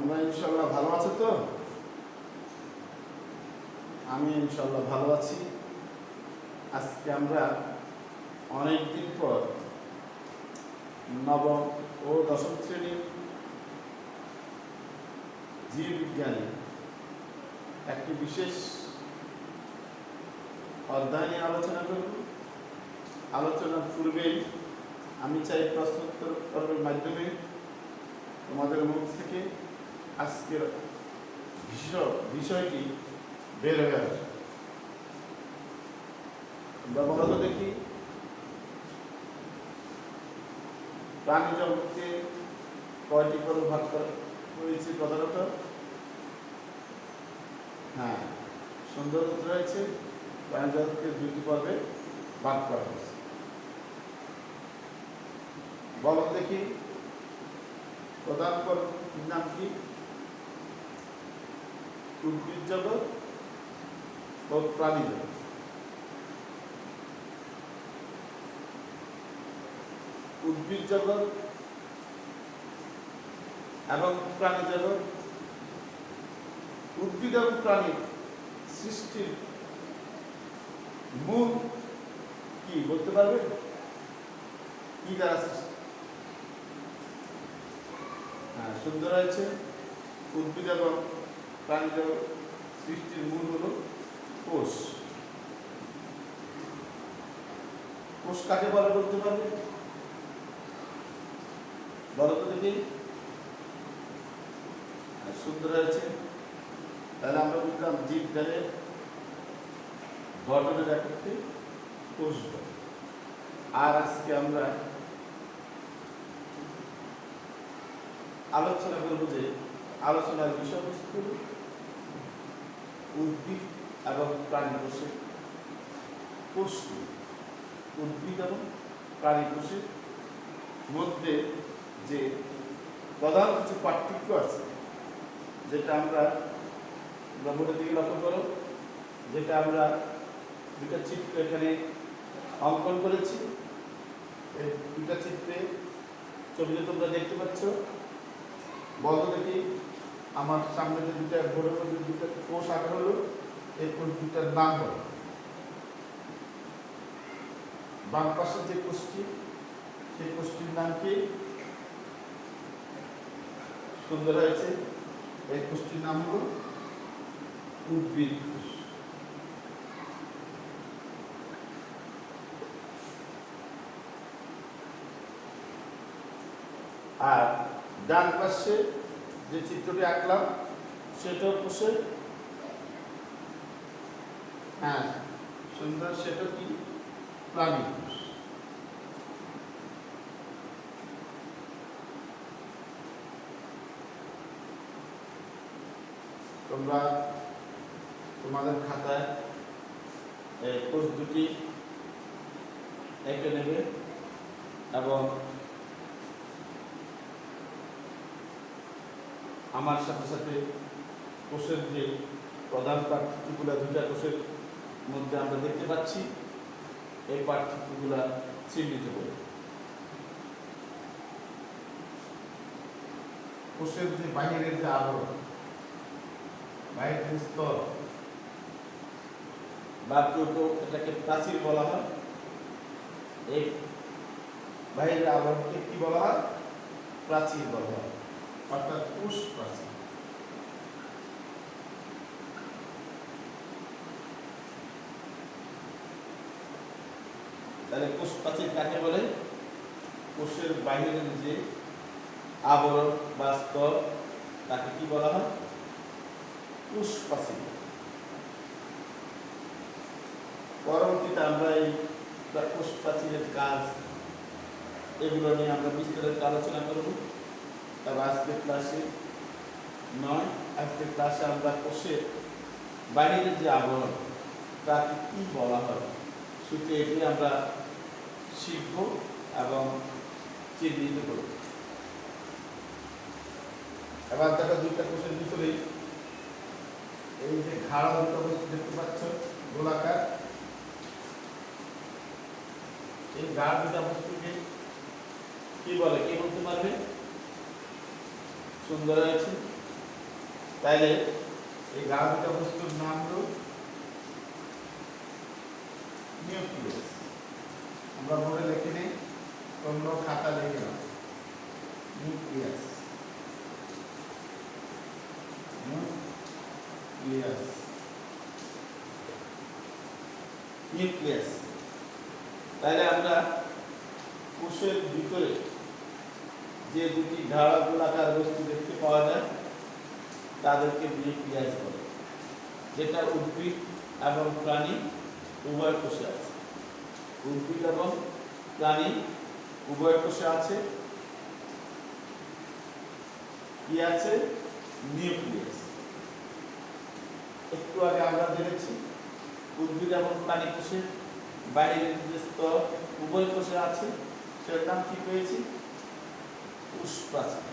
তোমরা ইনশাল্লাহ ভালো আছো তো? আমি ইনশাল্লাহ ভালো আছি। আজকে আমরা অনেক দিন পর নবম ও দশম শ্রেণীর জীববিজ্ঞানে একটি বিশেষ অধ্যায় নিয়ে আলোচনা করব। আলোচনার পূর্বেই আমি চাই প্রশ্নোত্তর পর্বের মাধ্যমে তোমাদের মুখ থেকে আজকের বিষয়টি বের হয়ে আসে। তোমরা বলো তো দেখি, প্রাণী জগৎকে কয়টি পর্বে ভাগ করা হয়েছে প্রধানত? হ্যাঁ, সুন্দর উত্তর হয়েছে। প্রাণী জগৎকে দুটি পর্বে ভাগ করা হয়েছে। বলো দেখি, প্রধান পর্বের নাম কি? উদ্ভিদ জগৎ ও প্রাণী জগৎ। উদ্ভিদ জগৎ এবং প্রাণী জগৎ। উদ্ভিদ এবং প্রাণীর সৃষ্টির মূল কি বলতে পারবে? কি দ্বারা সৃষ্টি? হ্যাঁ, সুন্দর হয়েছে। উদ্ভিদ এবং প্রাণী জগৎ সৃষ্টির মূল হলো কোষ। কোষ কাকে বলে বলতে পারবে? বলো তো দেখি। সুন্দর হয়েছে। তাহলে আমরা বুঝলাম জীববিজ্ঞানের গঠনের একটি কোষ। আর আজকে আমরা আলোচনা করব যে আলোচনার বিষয়বস্তু উদ্ভিদ এবং প্রাণী কোষের পুষ্টি। উদ্ভিদ এবং প্রাণী কোষের মধ্যে যে প্রধান কিছু পার্থক্য আছে, যেটা আমরা বোর্ডের দিকে লক্ষ্য করো, যেটা আমরা দুটা চিত্র এখানে অঙ্কন করেছি। এই দুটা চিত্রে ছবিতে তোমরা দেখতে পাচ্ছ। বলতো দেখি, আমার সামনে যে দুটা বোর্ডের মধ্যে দুটা কোষ আঁকা হলো, এই কোষ দুটার নাম হলো। বাম পাশে যে কোষটি, সেই কোষটির নাম কি? সুন্দর হয়েছে। এই কোষটির নাম হলো উদ্ভিদ কোষ। আর ডান পাশে যে চিত্রটি আঁকলাম, সেটা কোষের, হ্যাঁ সুন্দর, সেটা কি? প্রাণী কোষ। তোমরা তোমাদের খাতায় এই কোষ দুটি এঁকে নেবে এবং আমার সাথে সাথে কোষের যে প্রধান পার্থক্যগুলো দুটা কোষের মধ্যে আমরা দেখতে পাচ্ছি, এই পার্থক্যগুলো চিহ্নিত করে। কোষের যে বাহিরের যে আবরণ, বাইরের স্তর বা এটাকে প্রাচীর বলা হয়। এই বাইরের আবরণকে কি বলা হয়? প্রাচীর বলা হয়, অর্থাৎ কোষ প্রাচীর। তাহলে কোষ প্রাচীর কাকে বলে? কোষের বাইরের যে আবরণ বা স্তর, তাকে কি বলা হয়? কোষ প্রাচীর। পরবর্তীতে আমরা এই কোষ প্রাচীরের কাজ, এগুলো নিয়ে আমরা বিস্তারিত আলোচনা করব। তবে আজকের ক্লাসে নয়, আজকের ক্লাসে আমরা কোষের বাইরের যে আবরণ, তাকে কি বলা হয়, শুধু এটি আমরা শিখব এবং চিহ্নিত করব। এবার দেখো, দুইটা কোষের ভিতরে এই যে ঘাড় দুটো বস্তু দেখতে পাচ্ছ, গোলাকার। এই ঘাড় দুটা বস্তুকে কি বলে? কে বলতে পারবে? সুন্দর হয়েছে। তাইলে এই গাঢ়িত বস্তুর নাম হলো নিউক্লিয়াস। আমরা বোর্ডে লিখে নিই, তোমরা খাতা লিখে নাও। Nucleus, nucleus, nucleus. তাহলে আমরা কোষের ভিতরে যে দুটি ঢালা গোলাকার বস্তু দেখতে পাওয়া যায় তাদেরকে নিউক্লিয়াস বলে, যেটা উদ্ভিদ এবং প্রাণী উভয় কোষে আছে। উদ্ভিদ এবং প্রাণী উভয় কোষে আছে কি আছে? নিউক্লিয়াস। একটু আগে আমরা দেখেছি উদ্ভিদ এবং প্রাণী কোষে বাইরের যে স্তর উভয় কোষে আছে, সেটার নাম কি পেয়েছি? কোষ প্রাচীর।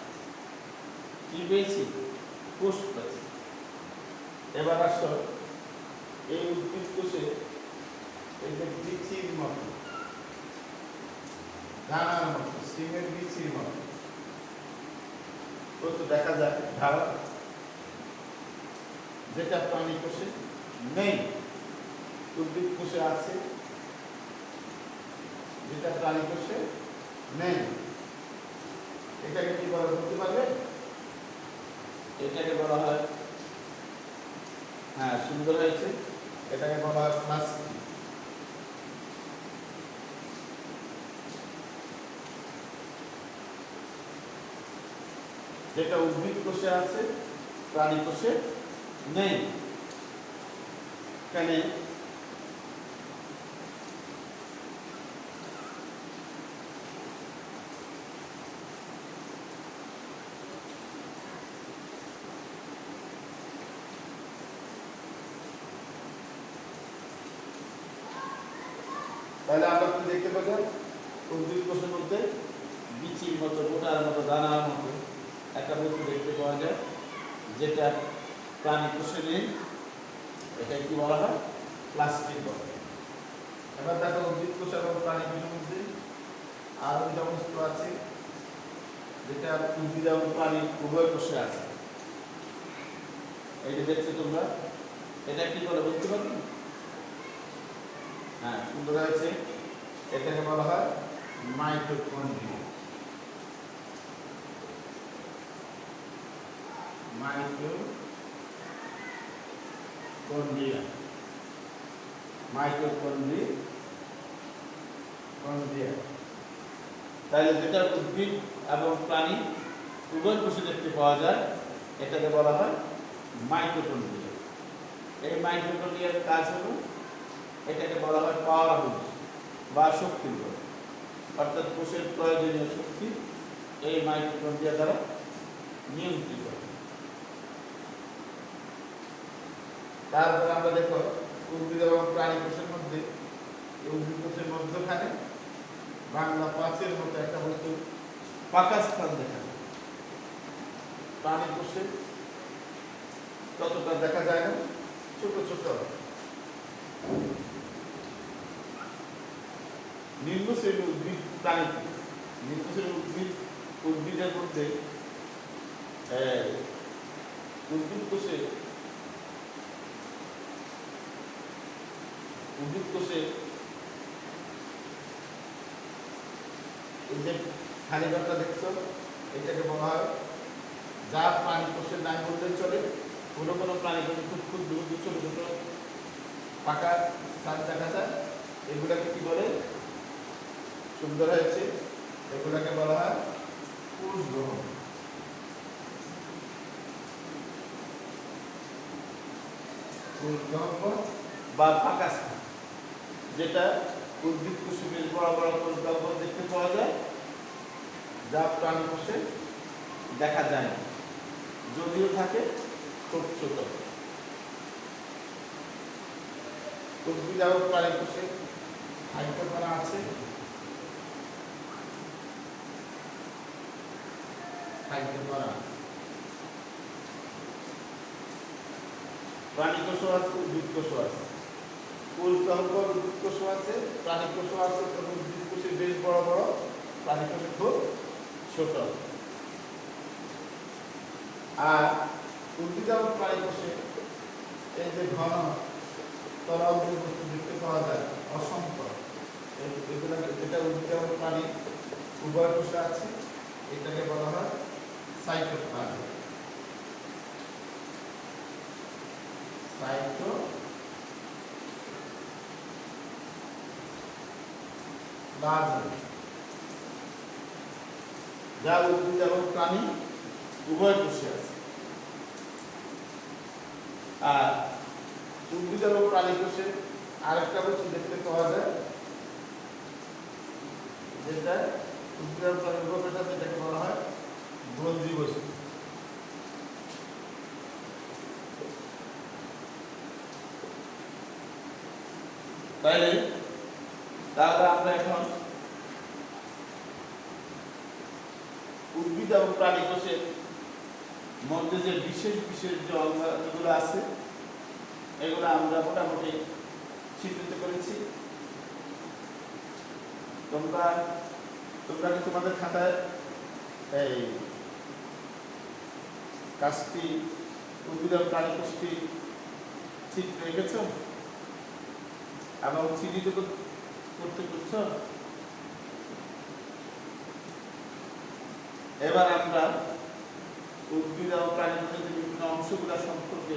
কি পেয়েছি? কোষ প্রাচীর। এবার আসো এই উদ্ভিদ কোষে এই যে বিচির মতো, দানার মতো, সিমের বিচির মতো তো দেখা যায় ঢালা, যেটা প্রাণী কোষে নেই। উদ্ভিদ কোষে আছে, যেটা প্রাণী কোষে নেই। এটাকে কি বলা বলতে পারবে? এটাকে বলা হয়, হ্যাঁ সুন্দর হয়েছে, এটাকে বলা হয় প্লাস্টিক। যেটা উদ্ভিদ কোষে আছে, প্রাণী কোষে নেই। এখানে তাহলে আমরা কি দেখতে পেলাম? উদ্ভিদ কোষের মধ্যে বিচির মতো, গোটার মতো, দানার মতো একটা বস্তু দেখতে পাওয়া যায়, যেটা প্রাণী কোষে নেই। এটা কি বলা হয়? প্লাস্টিক বলা হয়। এবার দেখো উদ্ভিদ কোষ এবং প্রাণী কোষের মধ্যে আরো দুটা বস্তু আছে, যেটা উদ্ভিদ এবং প্রাণী উভয় কোষে আছে। এইটা দেখছো তোমরা, এটা কি বলে বলতে পারবে? হ্যাঁ সুন্দর হয়েছে, এটাকে বলা হয় মাইটোকন্ড্রিয়া। Mitochondria, mitochondria. তাহলে যেটা উদ্ভিদ এবং প্রাণী উভয় কোষে দেখতে পাওয়া যায়, এটাকে বলা হয় মাইটোকন্ড্রিয়া। এই মাইটোকন্ড্রিয়ার কাজ হলো, এটাকে বলা হয় পাওয়ার হাউস বা শক্তির ঘর, অর্থাৎ কোষের প্রয়োজনীয় শক্তি এই মাইটোকন্ড্রিয়া দ্বারা নিয়ন্ত্রিত। তারপরে আমরা দেখো উদ্ভিদ এবং প্রাণী কোষের মধ্যে, উদ্ভিদ কোষের মধ্যখানে বাংলা পাঁচের মতো একটা বস্তু পাকা স্থান দেখা যায়। প্রাণী কোষে ততটা দেখা যায় না, ছোট ছোট। নিম্ন শ্রেণীর উদ্ভিদ, প্রাণী, নিম্ন শ্রেণীর উদ্ভিদের মধ্যে উদ্ভিদ কোষে এই যে খালি ঘরটা দেখছো, এটাকে বলা হয়, যা প্রাণী কোষের নাই বললেই চলে। কোনো কোনো প্রাণী কোষে খুব খুব দূর দূর ছোট ছোট পাকা স্থান দেখা যায়। এগুলাকে কি বলে? সুন্দর হয়েছে, এগুলাকে বলা হয় কোষ গ্রহণ। কোষ গ্রহণ বা পাকা স্থান, যেটা উদ্ভিদ কোষে বেশ বড় বড় কোষ গ্রহণ দেখতে পাওয়া যায়, যা প্রাণী কোষে দেখা যায় না, যদিও থাকে ছোট ছোট। উদ্ভিদ এবং প্রাণী কোষে হাইড্রোকণা আছে, প্রাণী কোষও আছে, উদ্ভিদ কোষও আছে। কোষ গহ্বর উদ্ভিদ কোষও আছে, প্রাণী কোষও আছে। তবে উদ্ভিদ কোষে বেশ বড় বড়, প্রাণী কোষে খুব ছোট। আর উদ্ভিদ এবং প্রাণী কোষে এই যে ঘন তরল যে বস্তু দেখতে পাওয়া যায় অসংখ্য, এগুলো যেটা উদ্ভিদ এবং প্রাণী উভয় কোষে আছে, এটাকে বলা হয় সাইটোপ্লাজম। সাইটোপ্লাজম যা উদ্ভিদ এবং প্রাণী উভয় কোষে আছে। আর উদ্ভিদ এবং প্রাণী কোষে আরেকটা বস্তু দেখতে পাওয়া যায়, যেটা উদ্ভিদ এবং প্রাণী উভয় কোষে আছে, যেটাকে বলা হয় গ্রন্থি বস্তু। তাহলে আমরা এখন উদ্ভিদ এবং প্রাণী কোষের মধ্যে যে বিশেষ বিশেষ যে অঙ্গগুলো আছে এগুলো আমরা মোটামুটি চিহ্নিত করেছি। তোমরা কি তোমাদের খাতায় এই কাজটি উদ্ভিদ এবং প্রাণী কোষটি ঠিক রেখেছ এবং চিহ্নিত করতে করছ? এবার আমরা উদ্ভিদ এবং প্রাণী কোষের বিভিন্ন অংশগুলো সম্পর্কে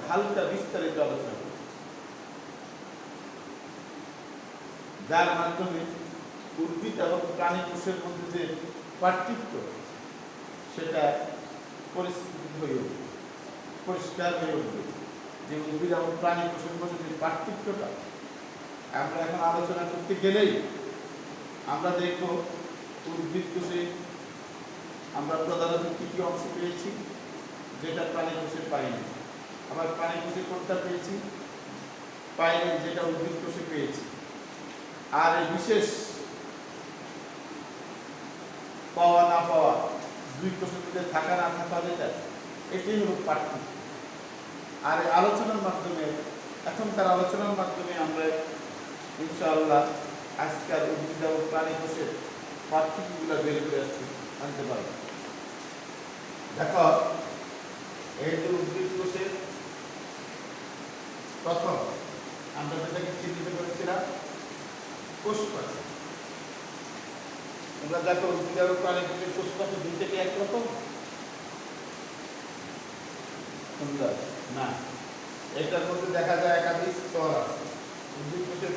হালকা বিস্তারিত আলোচনা করব, যার মাধ্যমে উদ্ভিদ এবং প্রাণী কোষের মধ্যে যে পার্থক্য সেটা পরিষ্কার হয়ে উঠবে। যে উদ্ভিদ এবং প্রাণী কোষের মধ্যে যে পার্থক্যটা আমরা এখন আলোচনা করতে গেলেই আমরা দেখব উদ্ভিদ কোষে আমরা প্রধানত কি কি অংশ পেয়েছি যেটা প্রাণী কোষে পাইনি, আবার প্রাণী কোষে কোনটা পেয়েছি পাইনি যেটা উদ্ভিদ কোষে পেয়েছি। আর এই বিশেষ পাওয়া না পাওয়া, দুই কোষের মধ্যে থাকা না থাকা, যেটা এটাই হল পার্থক্য। আর এই আলোচনার মাধ্যমে, এখনকার আলোচনার মাধ্যমে আমরা ইনশাআল্লাহ আজকাল উদ্ভিদ এবং প্রাণী কোষের পার্থক্যগুলো বের করে আনতে পারব। দেখো, এই যে উদ্ভিদ কোষের প্রথম আমরা যেটাকে চিহ্নিত করেছিলাম কোষপ্রাচীর। তোমরা দেখো উদ্ভিদ এবং প্রাণী কোষের কোষপ্রাচীর দুই থেকে একরকম সুন্দর না, এটার মধ্যে দেখা যায় একাধিক স্তর আছে। উদ্ভিদ কোষের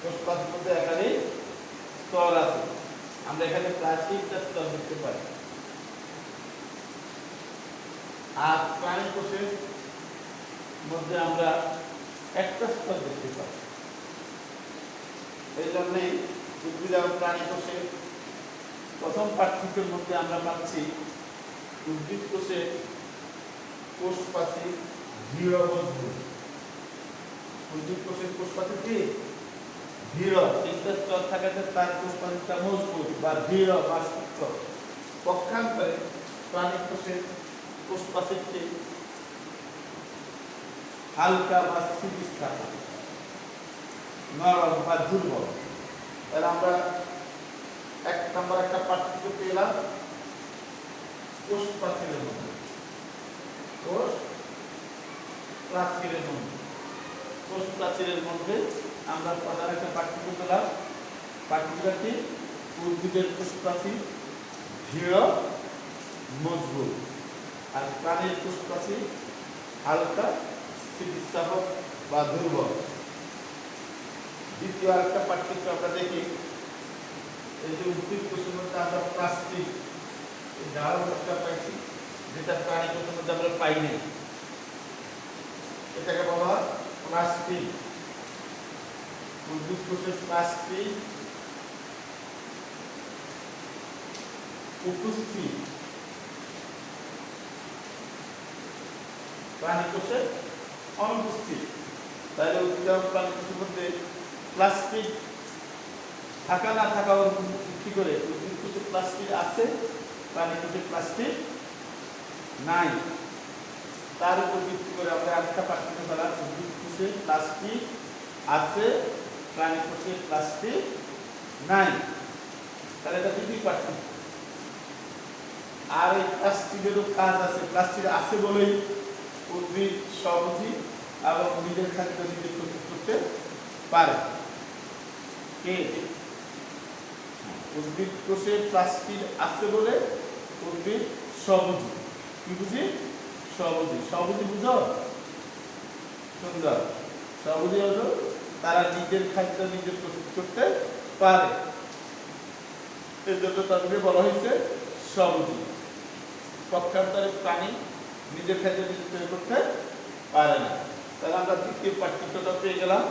কোষপ্রাচীর মধ্যে একাধিক স্তর আছে। আমরা এখানে প্রায় 3টা স্তর দেখতে পাই। আর প্রাণী কোষের মধ্যে আমরা একটা স্তর দেখতে পাই। এই জন্যই উদ্ভিদ এবং প্রাণী কোষের প্রথম পার্থক্যের মধ্যে আমরা পাচ্ছি উদ্ভিদ কোষে কোষপ্রাচীর দৃঢ় মজবুত। উদ্ভিদ কোষের কোষপ্রাচীর কি দৃঢ়, 3টা স্তর থাকাতে তার কোষপ্রাচীরটা মজবুত বা দৃঢ় বা শক্ত। পক্ষান্তরে প্রাণী কোষের কোষপ্রাচীরটি হালকা বা স্থিতিস্থাপক, নরম বা দুর্বল। তাহলে আমরা এক নম্বর একটা পার্থক্য পেলাম কোষপ্রাচীরের মধ্যে। কোষপ্রাচীরের মধ্যে আমরা প্রধান একটা পার্থক্য পেলাম। পার্থক্যটি উদ্ভিদের কোষপ্রাচীর দৃঢ় মজবুত, আর প্রাণীর কোষপ্রাচীর হালকা স্থিতিস্থাপক বা দুর্বল। দ্বিতীয় আরেকটা পার্থক্য আমরা দেখি, এই যে উদ্ভিদ কোষের মধ্যে আমরা প্লাস্টিক ধারণটা পাইছি, যেটা প্রাণী কোষের মধ্যে আমরা পাইনি, এটাকে বলা হয় প্লাস্টিক। উদ্ভিদ কোষের প্লাস্টিক উপস্থিত, প্রাণী কোষে অনুপস্থিত। তাহলে উদ্ভিদ এবং প্রাণী কোষের মধ্যে প্লাস্টিক থাকা না থাকার ভিত্তি করে উদ্ভিদ কোষে প্লাস্টিক আছে, প্রাণী কোষে প্লাস্টিক নাই, তার উপর ভিত্তি করে আমরা আরেকটা পার্থক্য পেলাম। উদ্ভিদ কোষে প্লাস্টিক আছে, প্রাণী কোষে প্লাস্টিক নাই। তাহলে এটা দুটি পার্থক্য। আর এই প্লাস্টিকেরও কাজ আছে, প্লাস্টিক আছে বলেই উদ্ভিদ সবুজি এবং নিজের খাদ্য নিজে প্রস্তুত করতে পারে। কে? উদ্ভিদ কোষে প্লাস্টিক আছে বলে উদ্ভিদ সবুজি। কি বুঝি? সবুজি। সবুজি বুঝো? সুন্দর। সবুজি হলো তারা নিজের খাদ্য নিজে প্রস্তুত করতে পারে, এর জন্য তাদেরকে বলা হয়েছে সবুজি। পক্ষান্তরে প্রাণী নিজের খাদ্য নিজে তৈরি করতে পারে না। তাহলে আমরা দ্বিতীয় পার্থক্যটা পেয়ে গেলাম।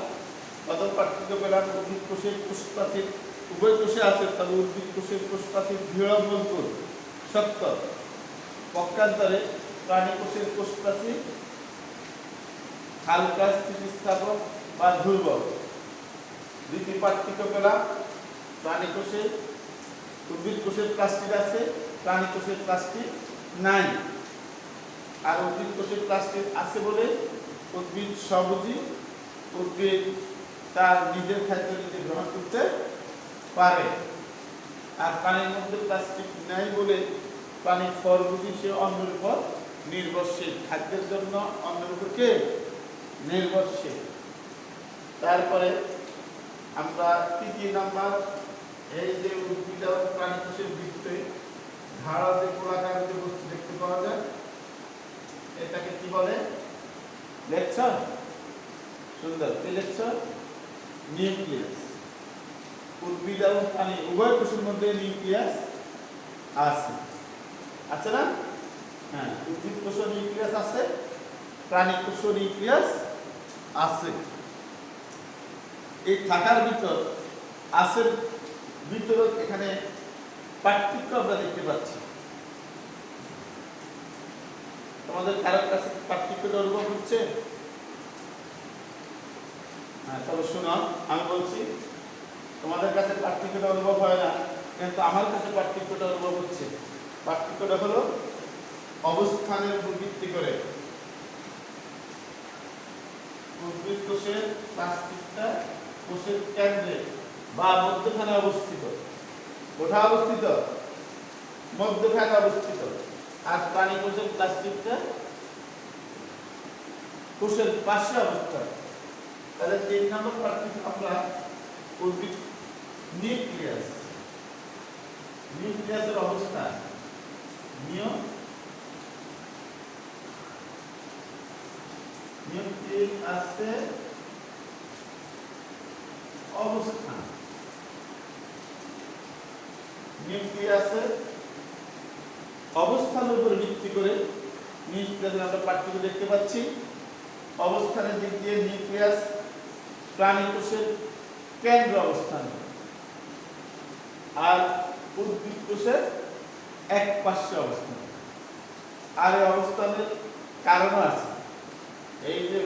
প্রথম পার্থক্য পেলাম উদ্ভিদ কোষের কোষপ্রাচীর উভয় কোষে আছে, তবে উদ্ভিদ কোষের কোষপ্রাচীর দৃঢ় মজবুত শক্ত। পক্ষান্তরে প্রাণী কোষের কোষপ্রাচীর হালকা স্থিতিস্থাপক বা দুর্বল। দ্বিতীয় পার্থক্য পেলাম প্রাণী কোষে উদ্ভিদ কোষের প্লাস্টিক আছে, প্রাণী কোষের প্লাস্টিক নাই। আর উদ্ভিদ কোষের প্লাস্টিক আছে বলে উদ্ভিদ সবুজি, উদ্ভিদ তার নিজের খাদ্য নিজে গ্রহণ করতে পারে। আর প্রাণীর মধ্যে প্লাস্টিক নাই বলে প্রাণী পরভোগী, সে অন্যের উপর নির্ভরশীল, খাদ্যের জন্য অন্যের উপর কে নির্ভরশীল। তারপরে আমরা তৃতীয় নাম্বার, এই যে উদ্ভিদ এবং প্রাণী কোষের বৃত্তে ধারা যে গোলাকার যে বস্তু দেখতে পাওয়া যায়, এটাকে কি বলে? লেকচার। সুন্দর। কি লেকচার? নিউক্লিয়াস। উদ্ভিদ এবং প্রাণী উভয় কোষের মধ্যে নিউক্লিয়াস আছে, আছে না? হ্যাঁ, উদ্ভিদ কোষ নিউক্লিয়াস আছে, প্রাণী কোষ নিউক্লিয়াস আছে। এই থাকার ভিতর আছে ভিতর এখানে পার্থক্য আমরা দেখতে পাচ্ছি। তোমাদের কারোর কাছে পার্থক্যটা অনুভব হচ্ছে? হ্যাঁ, তবে শোনো, আমি বলছি তোমাদের কাছে পার্থক্যটা অনুভব হয় না, কিন্তু আমার কাছে পার্থক্যটা অনুভব হচ্ছে। পার্থক্যটা হলো অবস্থানের উপর ভিত্তি করে। উদ্ভিদ কোষের প্লাস্টিকটা কোষের কেন্দ্রে বা মধ্যখানে অবস্থিত। কোথায় অবস্থিত? মধ্যখানে অবস্থিত। আর প্রাণী কোষের প্লাস্টিকটা কোষের পাশে অবস্থান। তাহলে 3 নম্বর পার্থক্য আমরা উদ্ভিদ নিউক্লিয়াস, নিউক্লিয়াসের অবস্থান, নিউক্লিয়াসের অবস্থান, নিউক্লিয়াসের অবস্থানের উপর ভিত্তি করে নিউক্লিয়াসের আমরা পার্থক্য দেখতে পাচ্ছি। অবস্থানের দিক দিয়ে নিউক্লিয়াস প্রাণী কোষের কেন্দ্র অবস্থান, আর উদ্ভিদ কোষের এক পার্শ্বে অবস্থান। আর এই অবস্থানের কারণ আছে। এই যে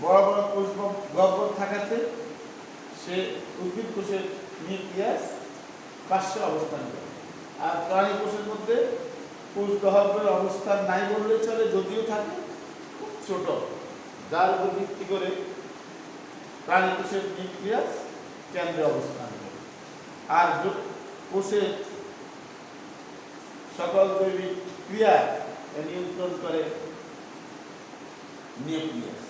বড় বড় কোষ গহ্বর থাকাতে সে উদ্ভিদ কোষের নিউক্লিয়াস পার্শ্বে অবস্থান করে, আর প্রাণী কোষের মধ্যে কোষ গহ্বরের অবস্থান নাই বললে চলে, যদিও থাকে খুব ছোট, যার উপর ভিত্তি করে প্রাণী কোষের নিউক্লিয়াস কেন্দ্রে অবস্থান করে। আর কোষের সকল জৈবিক ক্রিয়া নিয়ন্ত্রণ করে নিউক্লিয়াস।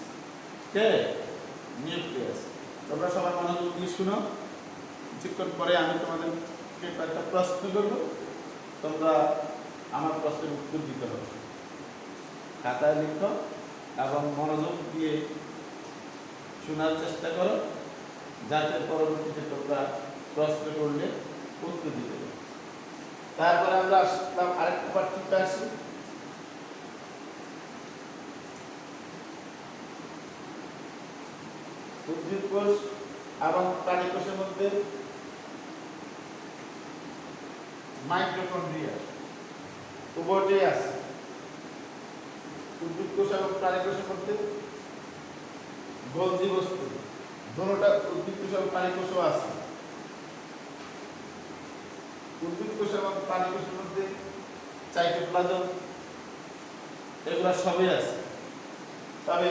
কে? নিউক্লিয়াস। তোমরা সবাই মনোযোগ দিয়ে শুনো। কিছুক্ষণ পরে আমি তোমাদেরকে একটা প্রশ্ন করব, তোমরা আমার প্রশ্নের উত্তর দিতে হবে। খাতায় লিখো এবং মনোযোগ দিয়ে শোনার চেষ্টা করো, যাতে পরবর্তীতে তোমরা প্রশ্ন করলে উত্তর দিতে পারো। তারপরে আমরা আসলাম আরেকটা পার্থক্য আসি। উদ্ভিদ কোষ এবং প্রাণী কোষের মধ্যে মাইটোকন্ড্রিয়া উভয়টাই আছে। উদ্ভিদ কোষ এবং প্রাণী কোষের মধ্যে গোলজি বস্তু দুটোটা উদ্ভিদ কোষ এবং প্রাণী কোষও আছে। উদ্ভিদ কোষ এবং প্রাণী কোষের মধ্যে সাইটোপ্লাজম এগুলা সবই আছে। তবে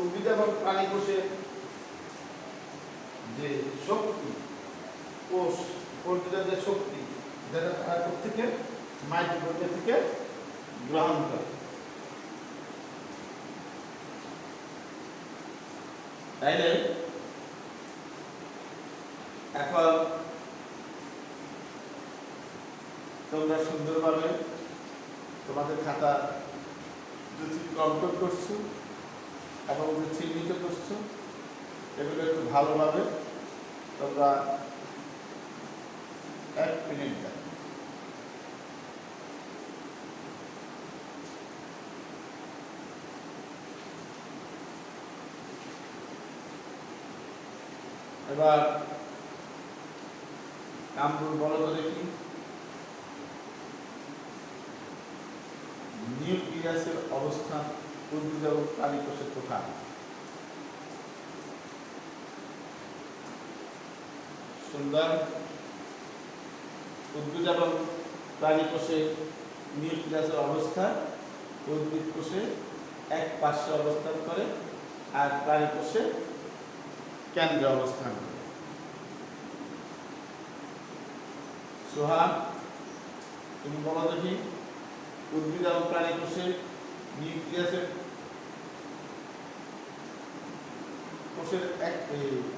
উদ্ভিদ এবং প্রাণী কোষের যে শক্তি, কোষের যে শক্তি, যেটা তারা থেকে মাইক্রোবিয়া থেকে গ্রহণ করে। তাইলে এখন তোমরা সুন্দরভাবে তোমাদের খাতা যে চিত্র অঙ্কন করছো এবং যে চিহ্নিত করছো এগুলো একটু ভালোভাবে তোমরা 1 মিনিট দেখো। এবার কামরুল বলো তো দেখি, নিউক্লিয়াসের অবস্থান উদ্ভিদ এবং প্রাণী কোষের কোথায়? সুন্দর। উদ্ভিদ এবং প্রাণী কোষে নিউক্লিয়াসের অবস্থান উদ্ভিদ কোষে এক পার্শ্বে অবস্থান করে আর প্রাণী কোষে কেন্দ্রে অবস্থান করে। সোহাগ তুমি বলো দেখি, উদ্ভিদ এবং প্রাণী কোষে নিউক্লিয়াসের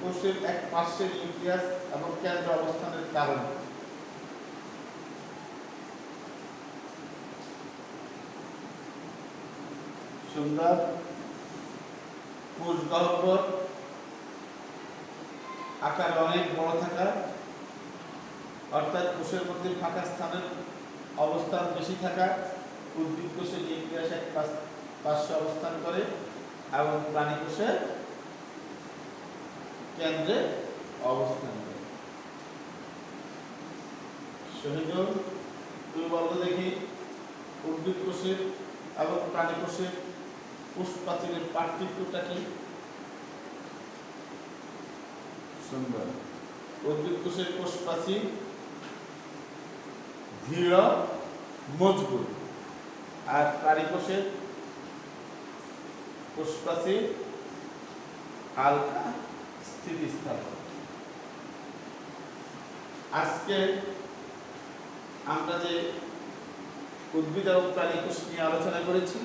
কোষের এক পার্শ্বে নিউক্লিয়াস এবং কেন্দ্র অবস্থানের কারণ। সুন্দর। কোষ গহ্বর আকারে অনেক বড় থাকা, অর্থাৎ কোষের মধ্যে ফাঁকা স্থানের অবস্থান বেশি থাকা। উদ্ভিদ কোষে নিউক্লিয়াস এক পার্শ্বে অবস্থান করে এবং প্রাণী কোষে কেন্দ্রে অবস্থান করে। শহীদুল তুমি বলতো দেখি, উদ্ভিদ কোষের এবং প্রাণী কোষের কোষ প্রাচীরের পার্থক্যটা কি? সুন্দর। উদ্ভিদ কোষের কোষ প্রাচীর দৃঢ় মজবুত আর প্রাণী কোষের কোষ প্রাচীর হালকা স্থিতিস্থাপক। আজকে আমরা যে উদ্ভিদ এবং প্রাণী কোষ নিয়ে আলোচনা করেছি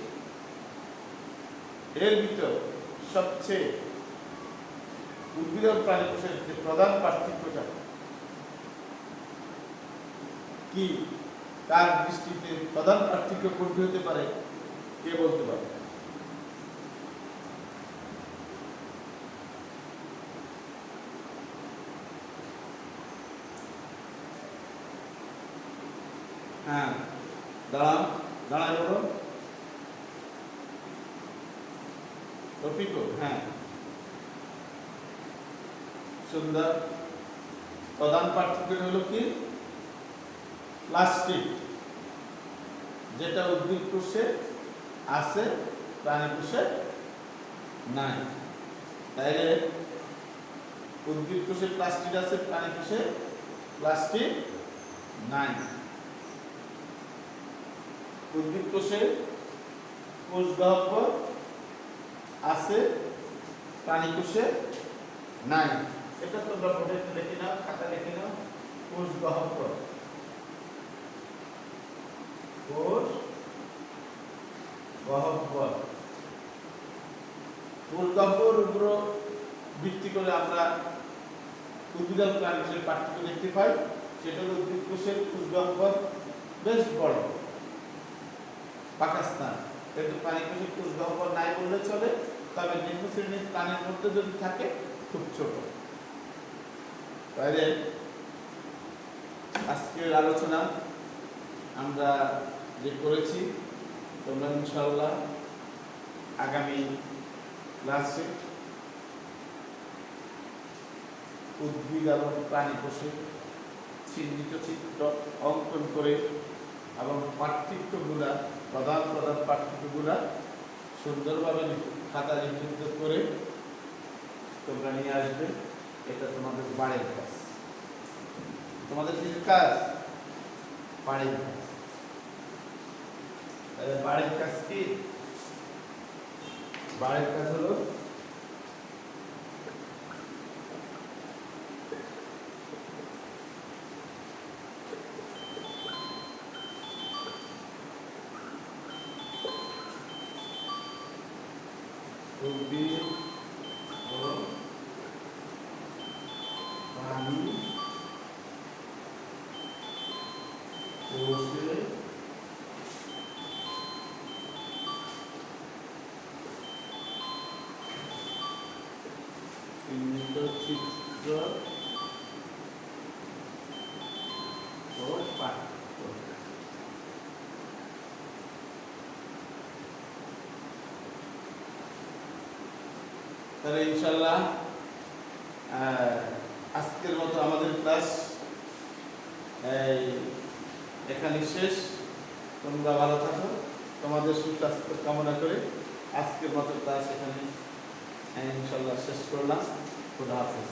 এর ভিতর সবচেয়ে উদ্ভিদ এবং প্রাণী কোষের যে প্রধান পার্থক্যটা কি, তার দৃষ্টিতে প্রধান পার্থক্য কোনটি হতে পারে, কে বলতে পারে? হ্যাঁ, দাঁড়ায় বলো টপিকও। হ্যাঁ, সুন্দর। প্রধান পার্থক্য হলো কি, প্লাস্টিক যেটা উদ্ভিদ কোষে আছে প্রাণী কোষে নাই। তাইলে উদ্ভিদ কোষে প্লাস্টিক আছে, প্রাণী কোষে প্লাস্টিক নাই। উদ্ভিদ কোষে কোষ গহ্বর আছে, প্রাণী কোষে নাই। এটা তোমরা বোর্ডে লিখে নাও, খাতা লিখে নাও। কোষ গহ্বর, কোষ গহ্বর। কোষ গহ্বর উপর ভিত্তি করে আমরা উদ্ভিদ এবং প্রাণী কোষের পার্থক্য দেখতে পাই। সেটা হল উদ্ভিদ কোষের কোষ গহ্বর বেশ বড় ফাঁকা স্থান, কিন্তু প্রাণী কোষের কোষ গহ্বর নাই বললে চলে, তবে নিম্ন শ্রেণীর প্রাণীর মধ্যে যদি থাকে খুব ছোট। তাহলে আজকের আলোচনা আমরা যে করেছি, তোমরা ইনশাআল্লাহ আগামী ক্লাসে উদ্ভিদ এবং প্রাণী কোষে চিহ্নিত চিত্র অঙ্কন করে এবং পার্থক্যগুলা, প্রধান পার্থক্যগুলা সুন্দরভাবে খাতা লিখিত করে তোমরা নিয়ে আসবে। এটা তোমাদের বাড়ির কাজ, তোমাদের কি কাজ? বাড়ির কাজ। বাড়ির কাজ কি? বাড়ির কাজ হলো উদ্ভিদ ও প্রাণী কোষে চিহ্নিত চিত্র ও পাঠ্য। তাহলে ইনশাল্লাহ আজকের মতো আমাদের ক্লাস এখানে শেষ। তোমরা ভালো থাকো, তোমাদের সুস্বাস্থ্য কামনা করে আজকের মতো ক্লাস এখানে ইনশাল্লাহ শেষ করলাম। খুদা হাফেজ।